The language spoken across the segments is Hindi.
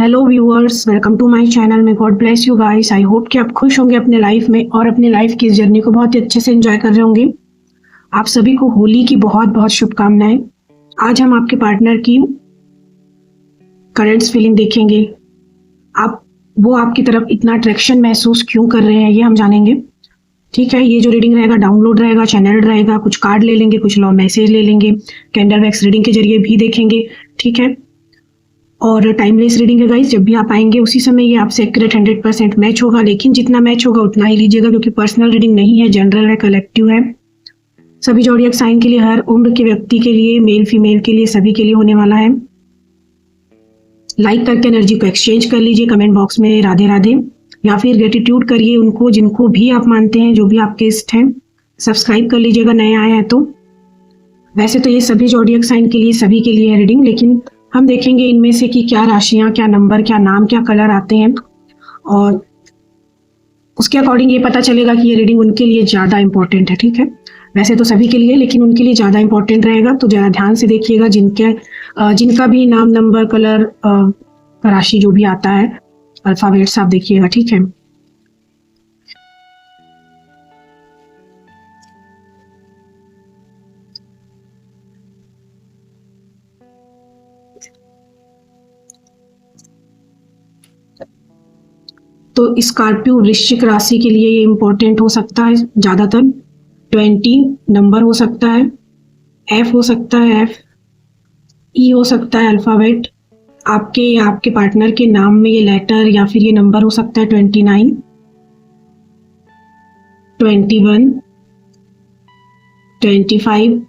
Hello viewers, welcome to my channel में। God bless you guys. I hope कि आप खुश होंगे अपने लाइफ में और अपने लाइफ की इस जर्नी को बहुत ही अच्छे से एंजॉय कर रहे होंगे। आप सभी को होली की बहुत बहुत शुभकामनाएं। आज हम आपके पार्टनर की करंट फीलिंग देखेंगे। वो आपकी तरफ इतना अट्रैक्शन महसूस क्यों कर रहे हैं, ये हम जानेंगे। ठीक है, ये जो रीडिंग रहेगा डाउनलोड रहेगा, चैनल रहेगा। कुछ कार्ड ले लेंगे, कुछ लव मैसेज ले लेंगे, कैंडल वैक्स रीडिंग के जरिए भी देखेंगे। ठीक है, और टाइमलेस रीडिंग है गाइस। जब भी आप आएंगे उसी समय ये आपसे एक्यूरेट 100% मैच होगा, लेकिन जितना मैच होगा उतना ही लीजिएगा, क्योंकि पर्सनल रीडिंग नहीं है, जनरल है, कलेक्टिव है। सभी ज़ोडिएक साइन के लिए, हर उम्र के व्यक्ति के लिए, मेल फीमेल के लिए, सभी के लिए होने वाला है। लाइक करके एनर्जी को एक्सचेंज कर लीजिए कमेंट बॉक्स में राधे राधे, या फिर ग्रेटिट्यूड करिए उनको जिनको भी आप मानते हैं, जो भी आपके इष्ट हैं। सब्सक्राइब कर लीजिएगा नए आए हैं तो। वैसे तो ये सभी ज़ोडिएक साइन के लिए, सभी के लिए है रीडिंग, लेकिन हम देखेंगे इनमें से कि क्या राशियां, क्या नंबर, क्या नाम, क्या कलर आते हैं, और उसके अकॉर्डिंग ये पता चलेगा कि ये रीडिंग उनके लिए ज़्यादा इंपॉर्टेंट है। ठीक है, वैसे तो सभी के लिए, लेकिन उनके लिए ज़्यादा इंपॉर्टेंट रहेगा, तो ज़रा ध्यान से देखिएगा। जिनका भी नाम, नंबर, कलर, राशि जो भी आता है, अल्फ़ाबेट्स आप देखिएगा। ठीक है, तो स्कॉर्पियो वृश्चिक राशि के लिए ये इम्पोर्टेंट हो सकता है ज़्यादातर। 20 नंबर हो सकता है, एफ हो सकता है, एफ ई हो सकता है अल्फ़ाबेट। आपके या आपके पार्टनर के नाम में ये लेटर या फिर ये नंबर हो सकता है 29, 21, 25।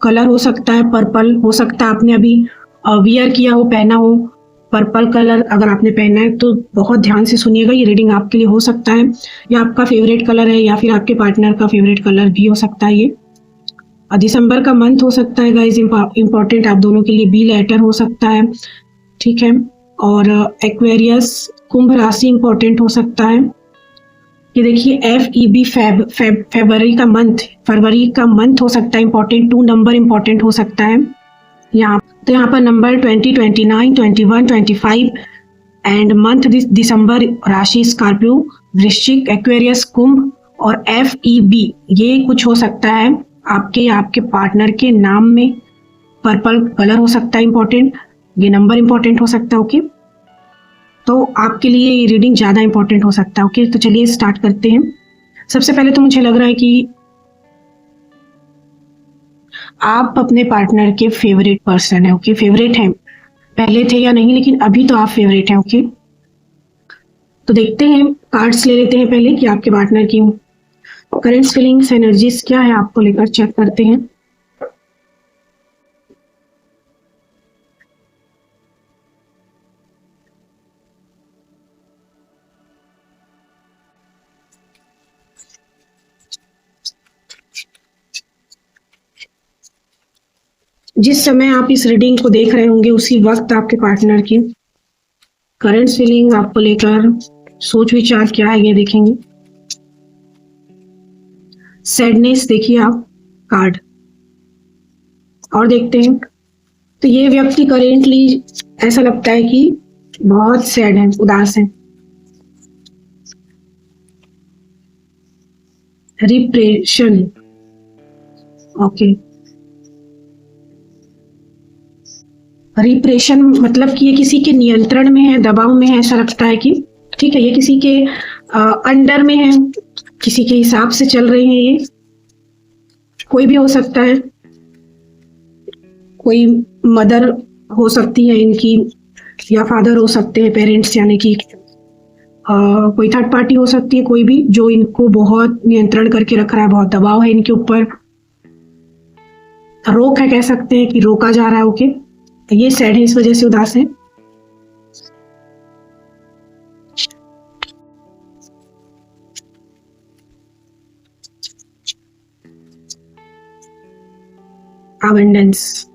कलर हो सकता है पर्पल, हो सकता है आपने अभी वियर किया हो, पहना हो पर्पल कलर। अगर आपने पहना है तो बहुत ध्यान से सुनिएगा, ये रीडिंग आपके लिए हो सकता है, या आपका फेवरेट कलर है या फिर आपके पार्टनर का फेवरेट कलर भी हो सकता है। ये दिसंबर का मंथ हो सकता है गाइज इंपॉर्टेंट आप दोनों के लिए। बी लेटर हो सकता है। ठीक है, और एक्वेरियस कुंभ राशि इंपॉर्टेंट हो सकता है। ये देखिए FEB फरवरी का मंथ हो सकता है इंपॉर्टेंट। 2 नंबर इंपॉर्टेंट हो सकता है यहाँ पर नंबर 20, 29, 21, 25 एंड मंथ दिसंबर। राशि स्कॉर्पियो, वृश्चिक, एक्वेरियस, कुंभ और FEB, ये कुछ हो सकता है आपके या आपके पार्टनर के नाम में। पर्पल कलर हो सकता है इंपॉर्टेंट, ये नंबर इंपॉर्टेंट हो सकता है। ओके, तो आपके लिए ये रीडिंग ज़्यादा इंपॉर्टेंट हो सकता है। ओके, तो चलिए स्टार्ट करते हैं। सबसे पहले तो मुझे लग रहा है कि आप अपने पार्टनर के फेवरेट पर्सन है। ओके, फेवरेट हैं, पहले थे या नहीं, लेकिन अभी तो आप फेवरेट हैं। ओके, तो देखते हैं, कार्ड्स ले लेते हैं पहले कि आपके पार्टनर की करंट फीलिंग्स, एनर्जीज क्या है आपको लेकर, चेक करते हैं। जिस समय आप इस रीडिंग को देख रहे होंगे उसी वक्त आपके पार्टनर की करंट फीलिंग आपको लेकर सोच विचार क्या है, ये देखेंगे। सैडनेस देखिए आप कार्ड, और देखते हैं। तो ये व्यक्ति करेंटली ऐसा लगता है कि बहुत सैड है, उदास है। रिप्रेशन, ओके, रिप्रेशन मतलब कि ये किसी के नियंत्रण में है, दबाव में है, ऐसा लगता है कि ठीक है, ये किसी के अंडर में है, किसी के हिसाब से चल रहे हैं। ये कोई भी हो सकता है, कोई मदर हो सकती है इनकी, या फादर हो सकते हैं, पेरेंट्स यानी कि कोई थर्ड पार्टी हो सकती है, कोई भी जो इनको बहुत नियंत्रण करके रख रहा है, बहुत दबाव है इनके ऊपर, रोक है, कह सकते हैं कि रोका जा रहा है। ओके, तो ये सैड है, इस वजह से उदास है। Abundance,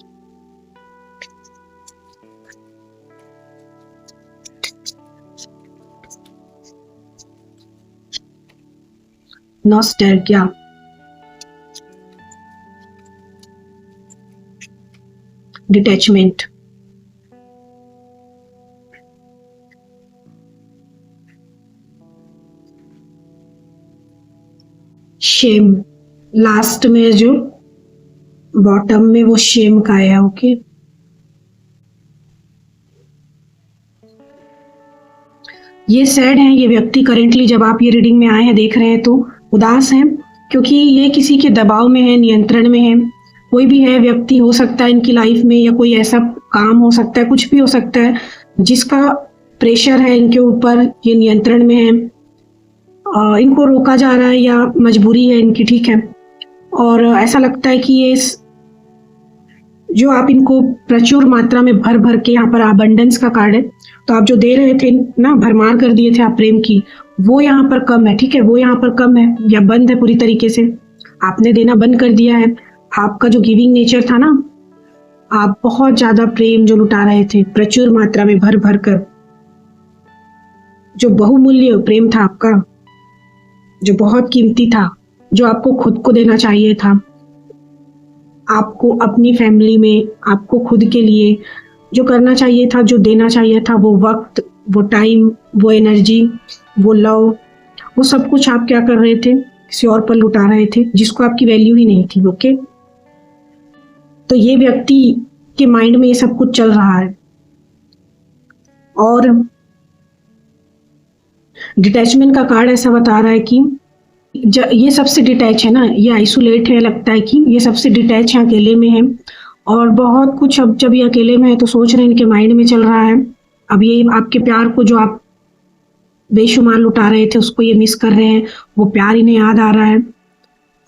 nostalgia, detachment, shame, last में जो बॉटम में वो शेम का है। ओके, ये सैड है ये व्यक्ति करेंटली, जब आप ये रीडिंग में आए हैं देख रहे हैं तो उदास हैं, क्योंकि ये किसी के दबाव में है, नियंत्रण में है। कोई भी है व्यक्ति हो सकता है इनकी लाइफ में, या कोई ऐसा काम हो सकता है, कुछ भी हो सकता है जिसका प्रेशर है इनके ऊपर, ये नियंत्रण में है, इनको रोका जा रहा है या मजबूरी है इनकी, ठीक है। और ऐसा लगता है कि ये जो आप इनको प्रचुर मात्रा में भर भर के, यहाँ पर अबंडेंस का कार्ड है, तो आप जो दे रहे थे ना, भरमार कर दिए थे आप प्रेम की, वो यहाँ पर कम है, ठीक है, वो यहाँ पर कम है या बंद है पूरी तरीके से, आपने देना बंद कर दिया है। आपका जो गिविंग नेचर था ना, आप बहुत ज्यादा प्रेम जो लुटा रहे थे प्रचुर मात्रा में भर भर कर, जो बहुमूल्य प्रेम था आपका, जो बहुत कीमती था, जो आपको खुद को देना चाहिए था, आपको अपनी फैमिली में, आपको खुद के लिए जो करना चाहिए था, जो देना चाहिए था, वो वक्त, वो टाइम, वो एनर्जी, वो लव, वो सब कुछ आप क्या कर रहे थे, किसी और पर लुटा रहे थे जिसको आपकी वैल्यू ही नहीं थी। ओके, तो ये व्यक्ति के माइंड में ये सब कुछ चल रहा है। और डिटैचमेंट का कार्ड ऐसा बता रहा है कि ये सबसे डिटैच है ना, ये आइसोलेट है, लगता है कि ये सबसे डिटैच है, अकेले में है, और बहुत कुछ, अब जब ये अकेले में है तो सोच रहे हैं, इनके माइंड में चल रहा है। अब ये आपके प्यार को जो आप बेशुमार लुटा रहे थे उसको ये मिस कर रहे हैं, वो प्यार इन्हें याद आ रहा है,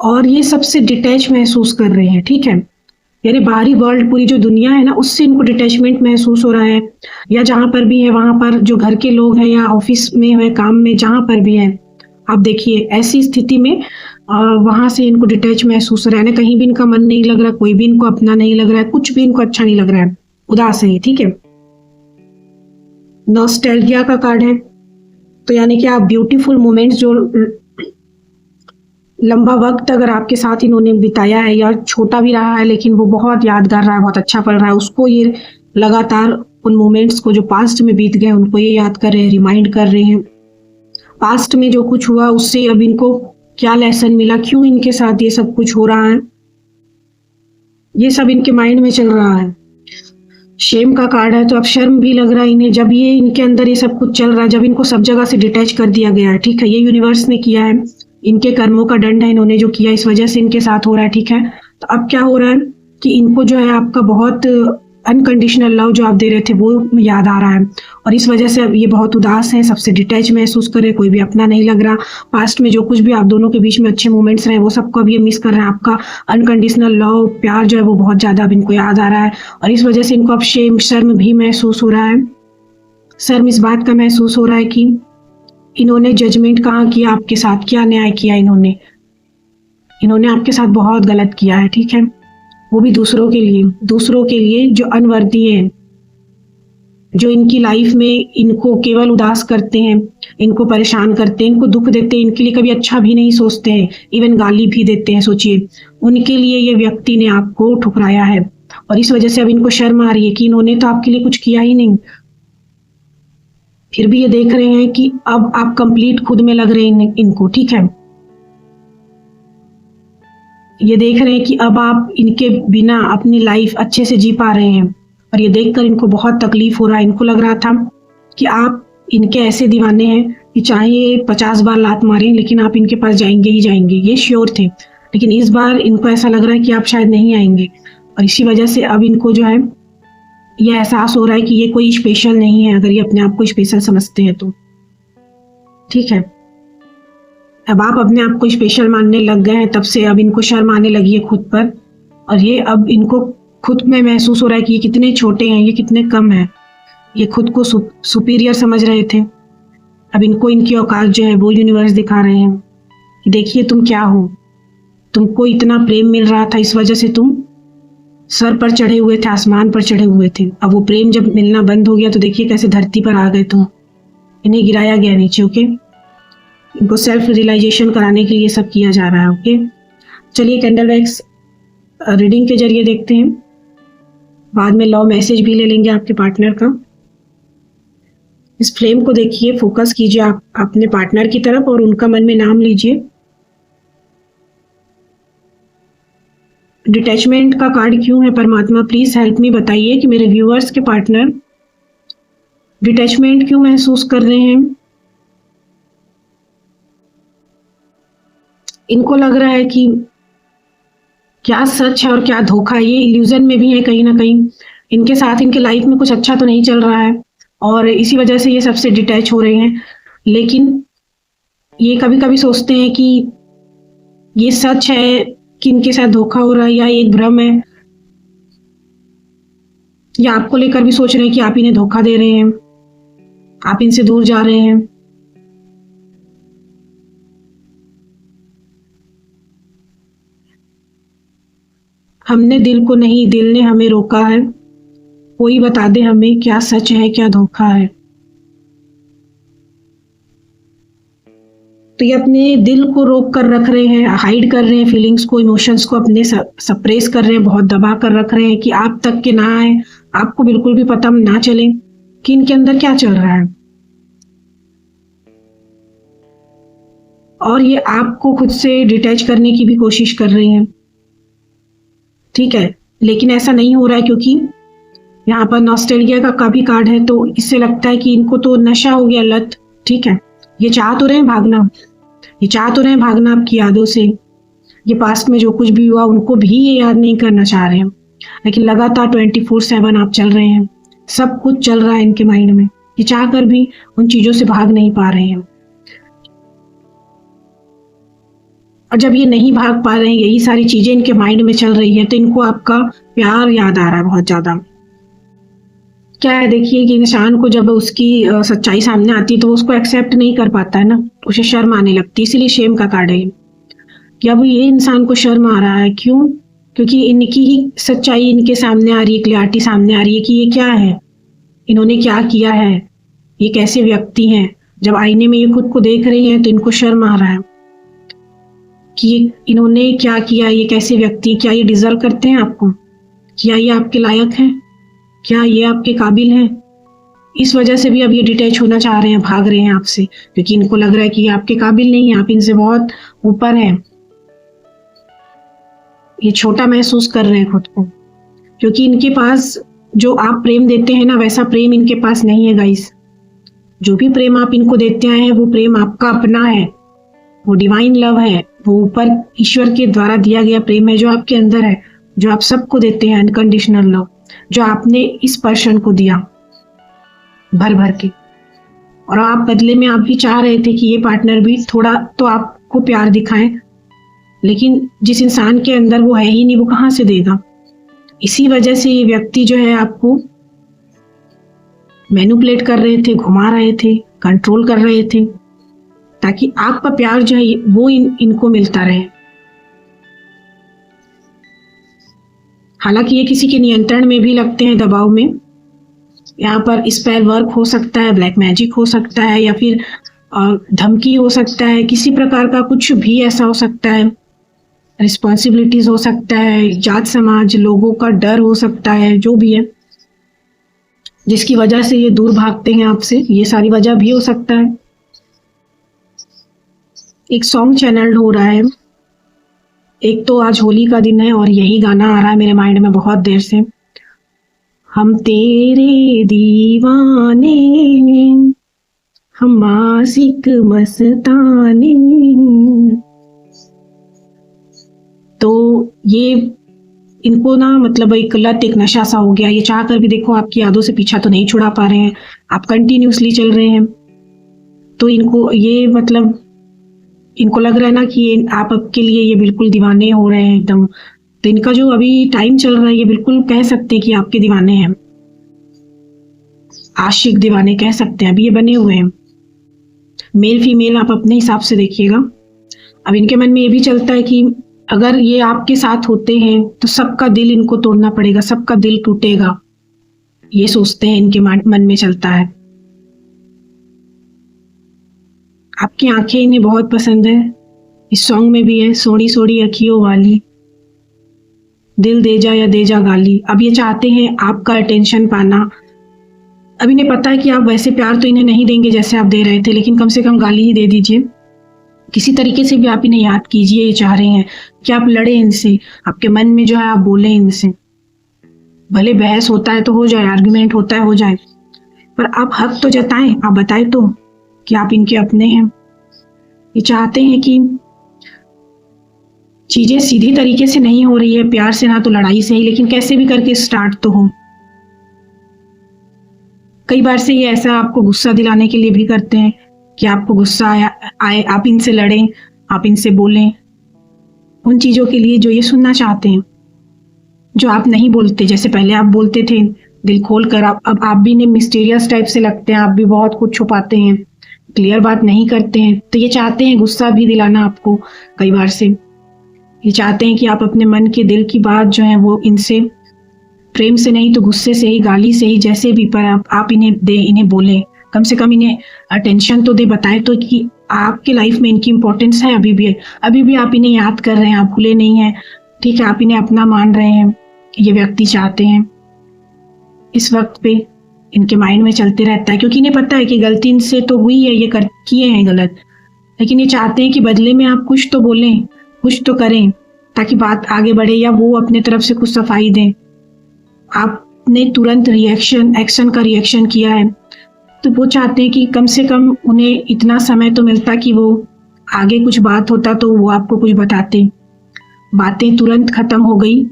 और ये सबसे डिटैच महसूस कर रहे हैं, ठीक है। यानी बाहरी वर्ल्ड, पूरी जो दुनिया है ना, उससे इनको डिटैचमेंट महसूस हो रहा है, या जहाँ पर भी है वहाँ पर जो घर के लोग हैं, या ऑफिस में है, काम में, जहाँ पर भी है, आप देखिए ऐसी स्थिति में वहां से इनको डिटैच महसूस हो रहा है ना, कहीं भी इनका मन नहीं लग रहा, कोई भी इनको अपना नहीं लग रहा है, कुछ भी इनको अच्छा नहीं लग रहा है, उदास है, ठीक है। नॉस्टैल्जिया का कार्ड है, तो यानी कि आप ब्यूटीफुल मोमेंट्स, जो लंबा वक्त अगर आपके साथ इन्होंने बिताया है, या छोटा भी रहा है लेकिन वो बहुत यादगार रहा है, बहुत अच्छा पल रहा है, उसको ये लगातार उन मोमेंट्स को जो पास्ट में बीत गए उनको ये याद कर रहे हैं, रिमाइंड कर रहे हैं, पास्ट में जो कुछ हुआ उससे अब इनको क्या लेसन मिला, क्यों इनके साथ ये सब कुछ हो रहा है, ये सब इनके माइंड में चल रहा है। शेम का कार्ड है, तो अब शर्म भी लग रहा है इन्हें, जब ये इनके अंदर ये सब कुछ चल रहा है, जब इनको सब जगह से डिटैच कर दिया गया है, ठीक है, ये यूनिवर्स ने किया है, इनके कर्मों का दंड है, इन्होंने जो किया इस वजह से इनके साथ हो रहा है, ठीक है। तो अब क्या हो रहा है कि इनको जो है आपका बहुत अनकंडीशनल लव जो आप दे रहे थे वो याद आ रहा है, और इस वजह से अब ये बहुत उदास है, सबसे डिटैच महसूस कर रहे, कोई भी अपना नहीं लग रहा, पास्ट में जो कुछ भी आप दोनों के बीच में अच्छे मोमेंट्स रहे वो सबको अब ये मिस कर रहे हैं, आपका अनकंडीशनल लव, प्यार जो है वो बहुत ज़्यादा अब इनको याद आ रहा है, और इस वजह से इनको अब शर्म भी महसूस हो रहा है। शर्म इस बात का महसूस हो रहा है कि इन्होंने जजमेंट कहाँ किया आपके साथ, क्या न्याय किया इन्होंने आपके साथ बहुत गलत किया है, ठीक है, वो भी दूसरों के लिए जो अनवर्दी हैं, जो इनकी लाइफ में इनको केवल उदास करते हैं, इनको परेशान करते हैं, इनको दुख देते हैं, इनके लिए कभी अच्छा भी नहीं सोचते हैं, इवन गाली भी देते हैं, सोचिए, उनके लिए ये व्यक्ति ने आपको ठुकराया है, और इस वजह से अब इनको शर्म आ रही है कि इन्होंने तो आपके लिए कुछ किया ही नहीं, फिर भी ये देख रहे हैं कि अब आप कंप्लीट खुद में लग रहे हैं इनको, ठीक है, ये देख रहे हैं कि अब आप इनके बिना अपनी लाइफ अच्छे से जी पा रहे हैं, और ये देखकर इनको बहुत तकलीफ हो रहा है। इनको लग रहा था कि आप इनके ऐसे दीवाने हैं कि चाहे ये 50 बार लात मारें लेकिन आप इनके पास जाएंगे ही जाएंगे, ये श्योर थे, लेकिन इस बार इनको ऐसा लग रहा है कि आप शायद नहीं आएंगे, और इसी वजह से अब इनको जो है ये एहसास हो रहा है कि ये कोई स्पेशल नहीं है, अगर ये अपने आप को स्पेशल समझते हैं तो, ठीक है। अब आप अपने आप को स्पेशल मानने लग गए हैं, तब से अब इनको शर्म आने लगी है खुद पर, और ये अब इनको खुद में महसूस हो रहा है कि ये कितने छोटे हैं, ये कितने कम हैं, ये खुद को सुपीरियर समझ रहे थे, अब इनको इनकी औकात जो है वो यूनिवर्स दिखा रहे हैं कि देखिए तुम क्या हो, तुमको इतना प्रेम मिल रहा था, इस वजह से तुम सर पर चढ़े हुए थे, आसमान पर चढ़े हुए थे, अब वो प्रेम जब मिलना बंद हो गया तो देखिए कैसे धरती पर आ गए तुम, इन्हें गिराया गया नीचे, ओके, इनको सेल्फ रियलाइजेशन कराने के लिए सब किया जा रहा है, ओके। चलिए कैंडल वैक्स रीडिंग के जरिए देखते हैं, बाद में लव मैसेज भी ले लेंगे आपके पार्टनर का। इस फ्लेम को देखिए, फोकस कीजिए आप अपने पार्टनर की तरफ और उनका मन में नाम लीजिए, डिटैचमेंट का कार्ड क्यों है परमात्मा, प्लीज हेल्प मी, बताइए कि मेरे व्यूअर्स के पार्टनर डिटैचमेंट क्यों महसूस कर रहे हैं। इनको लग रहा है कि क्या सच है और क्या धोखा, ये इल्यूजन में भी है कहीं ना कहीं। इनके साथ इनके लाइफ में कुछ अच्छा तो नहीं चल रहा है और इसी वजह से ये सबसे डिटैच हो रहे हैं। लेकिन ये कभी कभी सोचते हैं कि ये सच है कि इनके साथ धोखा हो रहा है या एक भ्रम है, या आपको लेकर भी सोच रहे हैं कि आप इन्हें धोखा दे रहे हैं, आप इनसे दूर जा रहे हैं। हमने दिल को नहीं, दिल ने हमें रोका है। कोई बता दे हमें क्या सच है क्या धोखा है। तो ये अपने दिल को रोक कर रख रहे हैं, हाइड कर रहे हैं फीलिंग्स को, इमोशंस को अपने सप्रेस कर रहे हैं, बहुत दबा कर रख रहे हैं कि आप तक के ना आए, आपको बिल्कुल भी पता ना चले कि इनके अंदर क्या चल रहा है। और ये आपको खुद से डिटैच करने की भी कोशिश कर रही हैं, ठीक है, लेकिन ऐसा नहीं हो रहा है क्योंकि यहाँ पर नॉस्टैल्जिया का भी कार्ड है। तो इससे लगता है कि इनको तो नशा हो गया, लत, ठीक है। ये चाह तो रहे हैं भागना, ये चाह तो रहे हैं भागना आपकी यादों से, ये पास्ट में जो कुछ भी हुआ उनको भी ये याद नहीं करना चाह रहे हैं, लेकिन लगातार 24/7 आप चल रहे हैं, सब कुछ चल रहा है इनके माइंड में, ये चाह कर भी उन चीजों से भाग नहीं पा रहे हैं। और जब ये नहीं भाग पा रहे हैं, यही सारी चीजें इनके माइंड में चल रही है, तो इनको आपका प्यार याद आ रहा है बहुत ज्यादा। क्या है, देखिए कि इंसान को जब उसकी सच्चाई सामने आती है तो वो उसको एक्सेप्ट नहीं कर पाता है ना, उसे शर्म आने लगती है, इसीलिए शेम का कार्ड है कि अब ये इंसान को शर्म आ रहा है। क्यों? क्योंकि इनकी ही सच्चाई इनके सामने आ रही है, क्लियरिटी सामने आ रही है कि ये क्या है, इन्होंने क्या किया है, ये कैसे व्यक्ति हैं। जब आईने में ये खुद को देख रही हैं तो इनको शर्म आ रहा है कि इन्होंने क्या किया, ये कैसे व्यक्ति, क्या ये डिजर्व करते हैं आपको, क्या ये आपके लायक हैं, क्या ये आपके काबिल हैं। इस वजह से भी अब ये डिटैच होना चाह रहे हैं, भाग रहे हैं आपसे, क्योंकि इनको लग रहा है कि ये आपके काबिल नहीं है, आप इनसे बहुत ऊपर हैं। ये छोटा महसूस कर रहे हैं खुद को, क्योंकि इनके पास जो आप प्रेम देते हैं ना, वैसा प्रेम इनके पास नहीं है गाइस। जो भी प्रेम आप इनको देते आए हैं वो प्रेम आपका अपना है, वो डिवाइन लव है, वो ऊपर ईश्वर के द्वारा दिया गया प्रेम है जो आपके अंदर है, जो आप सबको देते हैं, अनकंडीशनल लव, जो आपने इस पर्सन को दिया भर भर के। और आप बदले में आप भी चाह रहे थे कि ये पार्टनर भी थोड़ा तो आपको प्यार दिखाएं, लेकिन जिस इंसान के अंदर वो है ही नहीं, वो कहाँ से देगा। इसी वजह से ये व्यक्ति जो है आपको मैनिपुलेट कर रहे थे, घुमा रहे थे, कंट्रोल कर रहे थे, ताकि आपका प्यार जो है वो इनको मिलता रहे। हालांकि ये किसी के नियंत्रण में भी लगते हैं, दबाव में। यहाँ पर स्पेल वर्क हो सकता है, ब्लैक मैजिक हो सकता है, या फिर धमकी हो सकता है, किसी प्रकार का कुछ भी ऐसा हो सकता है, रिस्पॉन्सिबिलिटीज हो सकता है, जात समाज, लोगों का डर हो सकता है, जो भी है जिसकी वजह से ये दूर भागते हैं आपसे, ये सारी वजह भी हो सकता है। एक सॉन्ग चैनल्ड हो रहा है, एक तो आज होली का दिन है और यही गाना आ रहा है मेरे माइंड में बहुत देर से, हम तेरे दीवाने, हम आशिक मस्ताने। तो ये इनको ना मतलब एक लत, एक नशा सा हो गया। ये चाह कर भी देखो आपकी यादों से पीछा तो नहीं छुड़ा पा रहे हैं, आप कंटिन्यूसली चल रहे हैं। तो इनको ये मतलब इनको लग रहा है ना कि ये आप आपके लिए ये बिल्कुल दीवाने हो रहे हैं एकदम। तो इनका जो अभी टाइम चल रहा है, ये बिल्कुल कह सकते हैं कि आपके दीवाने हैं, आशिक दीवाने कह सकते हैं, अभी ये बने हुए हैं। मेल फीमेल आप अपने हिसाब से देखिएगा। अब इनके मन में ये भी चलता है कि अगर ये आपके साथ होते हैं तो सबका दिल इनको तोड़ना पड़ेगा, सबका दिल टूटेगा, ये सोचते हैं, इनके मन में चलता है। आपकी आंखें इन्हें बहुत पसंद है, इस सॉन्ग में भी है, सोड़ी सोड़ी अखियों वाली, दिल दे जा या दे जा गाली। अब ये चाहते हैं आपका अटेंशन पाना। अब इन्हें पता है कि आप वैसे प्यार तो इन्हें नहीं देंगे जैसे आप दे रहे थे, लेकिन कम से कम गाली ही दे दीजिए। किसी तरीके से भी आप इन्हें याद कीजिए, ये चाह रहे हैं कि आप लड़े इनसे, आपके मन में जो है आप बोले इनसे, भले बहस होता है तो हो जाए, आर्गुमेंट होता है हो जाए, पर आप हक तो जताएं, आप बताएं तो कि आप इनके अपने हैं। ये चाहते हैं कि चीजें सीधी तरीके से नहीं हो रही है, प्यार से ना तो लड़ाई से ही, लेकिन कैसे भी करके स्टार्ट तो हो। कई बार से ये ऐसा आपको गुस्सा दिलाने के लिए भी करते हैं कि आपको गुस्सा आए, आप इनसे लड़ें, आप इनसे बोलें उन चीजों के लिए जो ये सुनना चाहते हैं, जो आप नहीं बोलते। जैसे पहले आप बोलते थे दिल खोल कर, अब आप भी इन्हें मिस्टीरियस टाइप से लगते हैं, आप भी बहुत कुछ छुपाते हैं, क्लियर बात नहीं करते हैं। तो ये चाहते हैं गुस्सा भी दिलाना आपको कई बार से। ये चाहते हैं कि आप अपने मन के दिल की बात जो है वो इनसे प्रेम से नहीं तो गुस्से से ही, गाली से ही, जैसे भी, पर आप इन्हें दे, इन्हें बोले, कम से कम इन्हें अटेंशन तो दे, बताए तो कि आपके लाइफ में इनकी इंपॉर्टेंस है। अभी भी आप इन्हें याद कर रहे हैं, आप भूले नहीं हैं, ठीक है, आप इन्हें अपना मान रहे हैं। ये व्यक्ति चाहते हैं इस वक्त पे इनके माइंड में चलते रहता है, क्योंकि इन्हें पता है कि गलती इनसे तो हुई है, ये किए हैं गलत, लेकिन ये चाहते हैं कि बदले में आप कुछ तो बोलें, कुछ तो करें, ताकि बात आगे बढ़े, या वो अपने तरफ से कुछ सफाई दें। आपने तुरंत एक्शन का रिएक्शन किया है, तो वो चाहते हैं कि कम से कम उन्हें इतना समय तो मिलता कि वो आगे कुछ बात होता तो वो आपको कुछ बताते। बातें तुरंत खत्म हो गई,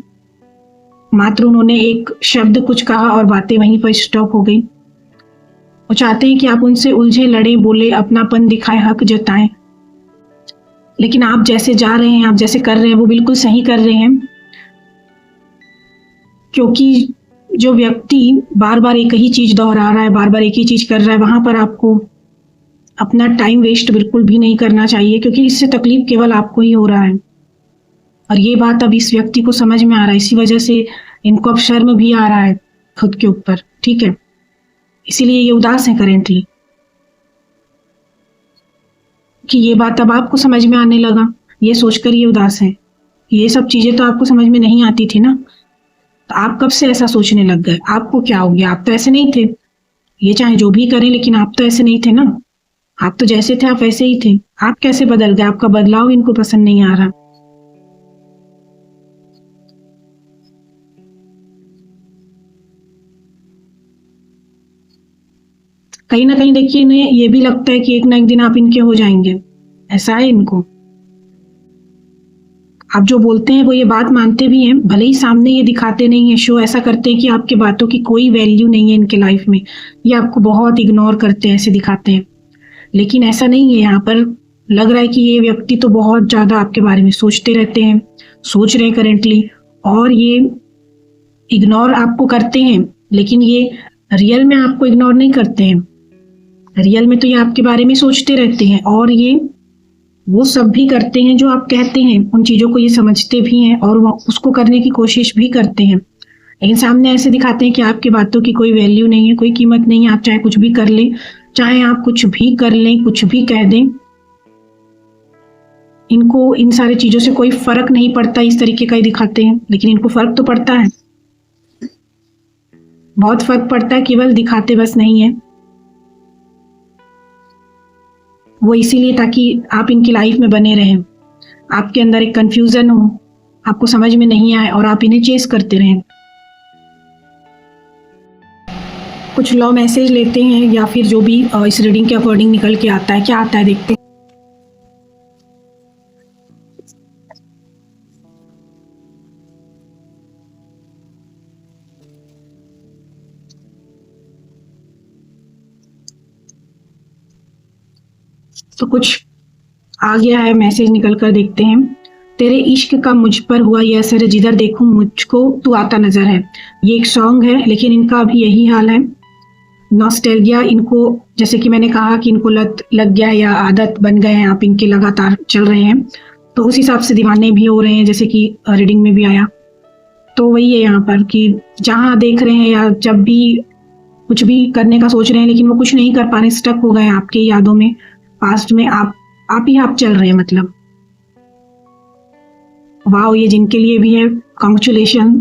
मात्र उन्होंने एक शब्द कुछ कहा और बातें वहीं पर स्टॉप हो गई। वो चाहते हैं कि आप उनसे उलझे, लड़े, बोले, अपनापन दिखाएं, हक जताएं, लेकिन आप जैसे जा रहे हैं, आप जैसे कर रहे हैं वो बिल्कुल सही कर रहे हैं, क्योंकि जो व्यक्ति बार बार एक ही चीज दोहरा रहा है, बार बार एक ही चीज कर रहा है, वहां पर आपको अपना टाइम वेस्ट बिल्कुल भी नहीं करना चाहिए, क्योंकि इससे तकलीफ केवल आपको ही हो रहा है। और ये बात अब इस व्यक्ति को समझ में आ रहा है, इसी वजह से इनको अब शर्म भी आ रहा है खुद के ऊपर, ठीक है, इसीलिए ये उदास है करेंटली, कि ये बात अब आपको समझ में आने लगा, ये सोचकर ये उदास है। ये सब चीजें तो आपको समझ में नहीं आती थी ना, तो आप कब से ऐसा सोचने लग गए? आपको क्या हो गया? आप तो ऐसे नहीं थे। ये चाहे जो भी करें, लेकिन आप तो ऐसे नहीं थे ना, आप तो जैसे थे आप वैसे ही थे। आप कैसे बदल गए? आपका बदलाव इनको पसंद नहीं आ रहा। कहीं ना कहीं देखिए, इन्हें ये भी लगता है कि एक ना एक दिन आप इनके हो जाएंगे, ऐसा है इनको। आप जो बोलते हैं वो ये बात मानते भी हैं, भले ही सामने ये दिखाते नहीं है, शो ऐसा करते हैं कि आपकी बातों की कोई वैल्यू नहीं है इनके लाइफ में, ये आपको बहुत इग्नोर करते हैं, ऐसे दिखाते हैं, लेकिन ऐसा नहीं है। यहाँ पर लग रहा है कि ये व्यक्ति तो बहुत ज्यादा आपके बारे में सोचते रहते हैं, सोच रहे हैं करेंटली, और ये इग्नोर आपको करते हैं, लेकिन ये रियल में आपको इग्नोर नहीं करते हैं। रियल में तो ये आपके बारे में सोचते रहते हैं, और ये वो सब भी करते हैं जो आप कहते हैं, उन चीजों को ये समझते भी हैं और वो उसको करने की कोशिश भी करते हैं, लेकिन सामने ऐसे दिखाते हैं कि आपकी बातों की कोई वैल्यू नहीं है, कोई कीमत नहीं है। आप चाहे कुछ भी कर लें, चाहे आप कुछ भी कर लें, कुछ भी कह दें, इनको इन सारी चीजों से कोई फर्क नहीं पड़ता, इस तरीके का ही दिखाते हैं, लेकिन इनको फर्क तो पड़ता है, बहुत फर्क पड़ता है, केवल दिखाते बस नहीं है वो, इसीलिए ताकि आप इनकी लाइफ में बने रहें, आपके अंदर एक कंफ्यूजन हो, आपको समझ में नहीं आए और आप इन्हें चेस करते रहें। कुछ लॉ मैसेज लेते हैं या फिर जो भी इस रीडिंग के अकॉर्डिंग निकल के आता है, क्या आता है देखते हैं। तो कुछ आ गया है मैसेज, निकल कर देखते हैं। तेरे इश्क का मुझ पर हुआ यह असर, जिधर देखूं मुझको तू आता नजर है। ये एक सॉन्ग है, लेकिन इनका भी यही हाल है। नॉस्टैल्जिया इनको, जैसे कि मैंने कहा कि इनको लत लग गया है या आदत बन गए हैं, आप इनके लगातार चल रहे हैं, तो उस हिसाब से दीवाने भी हो रहे हैं, जैसे कि रीडिंग में भी आया। तो वही है यहाँ पर कि जहाँ देख रहे हैं या जब भी कुछ भी करने का सोच रहे हैं, लेकिन वो कुछ नहीं कर पा रहे, स्टक हो गए आपके यादों में, पास्ट में आप चल रहे हैं। मतलब वाह, ये जिनके लिए भी है, कॉन्ग्रेचुलेशन,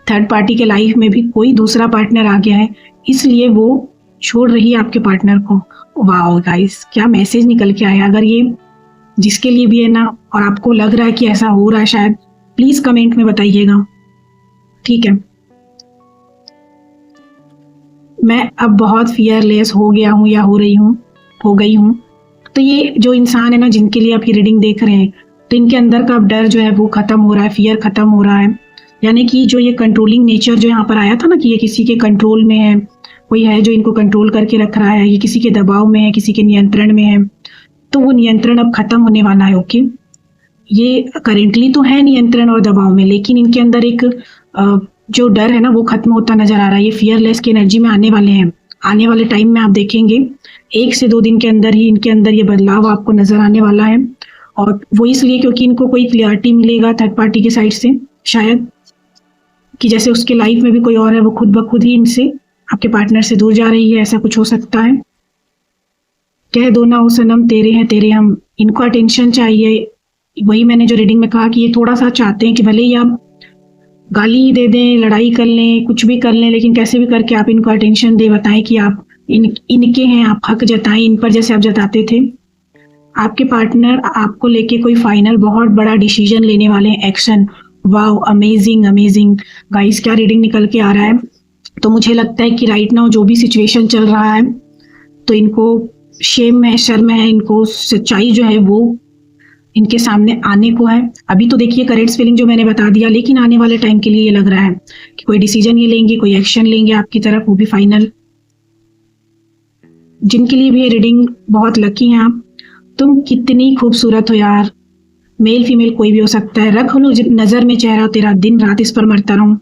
थर्ड पार्टी के लाइफ में भी कोई दूसरा पार्टनर आ गया है, इसलिए वो छोड़ रही है आपके पार्टनर को। वाह गाइस, क्या मैसेज निकल के आया। अगर ये जिसके लिए भी है ना, और आपको लग रहा है कि ऐसा हो रहा है शायद, प्लीज कमेंट में बताइएगा, ठीक है। मैं अब बहुत फियरलेस हो गया हूँ या हो गई हूँ। तो ये जो इंसान है ना, जिनके लिए आप ये रीडिंग देख रहे हैं, तो इनके अंदर का अब डर जो है वो खत्म हो रहा है, फियर खत्म हो रहा है। यानी कि जो ये कंट्रोलिंग नेचर जो यहाँ पर आया था ना, कि ये किसी के कंट्रोल में है, कोई है जो इनको कंट्रोल करके रख रहा है, ये किसी के दबाव में है, किसी के नियंत्रण में है, तो वो नियंत्रण अब खत्म होने वाला है। ओके, ये करेंटली तो है नियंत्रण और दबाव में, लेकिन इनके अंदर एक जो डर है ना वो खत्म होता नजर आ रहा है। ये फियरलेस की एनर्जी में आने वाले हैं। आने वाले टाइम में आप देखेंगे 1 से 2 दिन के अंदर ही इनके अंदर ये बदलाव आपको नजर आने वाला है। और वो इसलिए क्योंकि इनको कोई क्लियरिटी मिलेगा थर्ड पार्टी की साइड से, शायद कि जैसे उसके लाइफ में भी कोई और है, वो खुद ब खुद ही इनसे, आपके पार्टनर से दूर जा रही है, ऐसा कुछ हो सकता है। कह दो ना ओ सनम तेरे हैं तेरे हम, इनको अटेंशन चाहिए। वही मैंने जो रीडिंग में कहा कि ये थोड़ा सा चाहते हैं कि भले ही आप गाली दे दें, लड़ाई कर लें, कुछ भी कर लें, लेकिन कैसे भी करके आप इनको अटेंशन दे, बताएं कि आप इनके हैं, आप हक जताएं इन पर जैसे आप जताते थे। आपके पार्टनर आपको लेके कोई फाइनल बहुत बड़ा डिसीजन लेने वाले हैं, action. Wow, amazing amazing guys, क्या रीडिंग निकल के आ रहा है। तो मुझे लगता है कि राइट नाउ जो भी सिचुएशन चल रहा है, तो इनको शेम है, शर्म है, इनको सच्चाई जो है वो इनके सामने आने को है। अभी तो देखिए करेंट्स फीलिंग जो मैंने बता दिया, लेकिन आने वाले टाइम के लिए ये लग रहा है कि कोई डिसीजन ये लेंगे, कोई एक्शन लेंगे आपकी तरफ, वो भी फाइनल। जिनके लिए भी ये रीडिंग बहुत लकी हैं आप। तुम कितनी खूबसूरत हो यार, मेल फीमेल कोई भी हो सकता है। रख लो नजर में चेहरा तेरा, दिन रात इस पर मरता रहूं।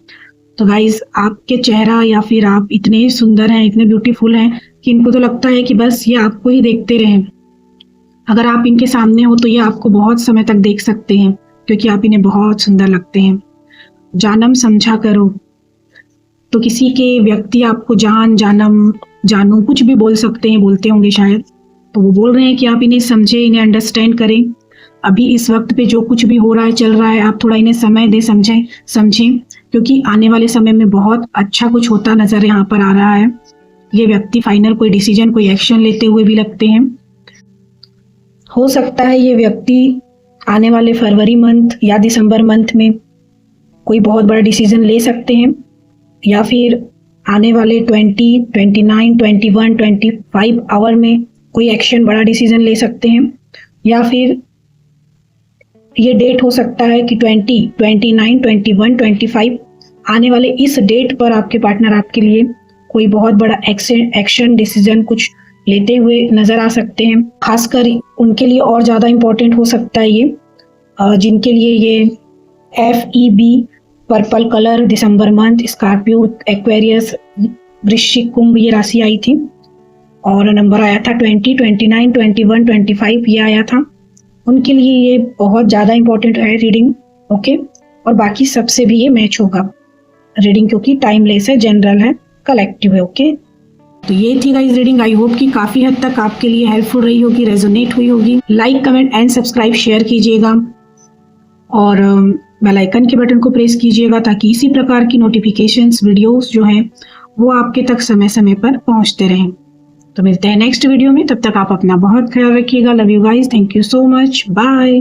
तो गाइज, आपके चेहरा या फिर आप इतने सुंदर हैं, इतने ब्यूटीफुल हैं कि इनको तो लगता है कि बस ये आपको ही देखते रहें। अगर आप इनके सामने हो तो ये आपको बहुत समय तक देख सकते हैं, क्योंकि आप इन्हें बहुत सुंदर लगते हैं। जानम समझा करो, तो किसी के व्यक्ति आपको जान, जानम, जानू कुछ भी बोल सकते हैं, बोलते होंगे शायद। तो वो बोल रहे हैं कि आप इन्हें समझें, इन्हें अंडरस्टैंड करें। अभी इस वक्त पे जो कुछ भी हो रहा है, चल रहा है, आप थोड़ा इन्हें समय दें, समझें, क्योंकि आने वाले समय में बहुत अच्छा कुछ होता नजर यहाँ पर आ रहा है। ये व्यक्ति फाइनल कोई डिसीजन, कोई एक्शन लेते हुए भी लगते हैं। हो सकता है ये व्यक्ति आने वाले फरवरी मंथ या दिसंबर मंथ में कोई बहुत बड़ा डिसीजन ले सकते हैं, या फिर आने वाले 20, 29, 21, 25 आवर में कोई एक्शन, बड़ा डिसीजन ले सकते हैं। या फिर ये डेट हो सकता है कि 20, 29, 21, 25 आने वाले इस डेट पर आपके पार्टनर आपके लिए कोई बहुत बड़ा एक्शन डिसीजन कुछ लेते हुए नजर आ सकते हैं। खासकर उनके लिए और ज़्यादा इम्पोर्टेंट हो सकता है ये, जिनके लिए ये FEB पर्पल कलर दिसंबर मंथ, स्कॉर्पियो, एक्वेरियस, वृश्चिक, कुंभ ये राशि आई थी और नंबर आया था 20, 29, 21, 25 ये आया था। उनके लिए ये बहुत ज़्यादा इम्पोर्टेंट है रीडिंग। ओके, और बाकी सबसे भी ये मैच होगा रीडिंग, क्योंकि टाइमलेस है, जनरल है, कलेक्टिव है। ओके, तो ये थी गाइस रीडिंग। आई होप कि काफ़ी हद तक आपके लिए हेल्पफुल रही होगी, रेजोनेट हुई होगी। Like, comment and subscribe share कीजिएगा और बेल आइकन के बटन को प्रेस कीजिएगा, ताकि इसी प्रकार की नोटिफिकेशंस, वीडियोस जो हैं वो आपके तक समय समय पर पहुंचते रहें। तो मिलते हैं नेक्स्ट वीडियो में, तब तक आप अपना बहुत ख्याल रखिएगा। Love you guys, thank you so much, bye.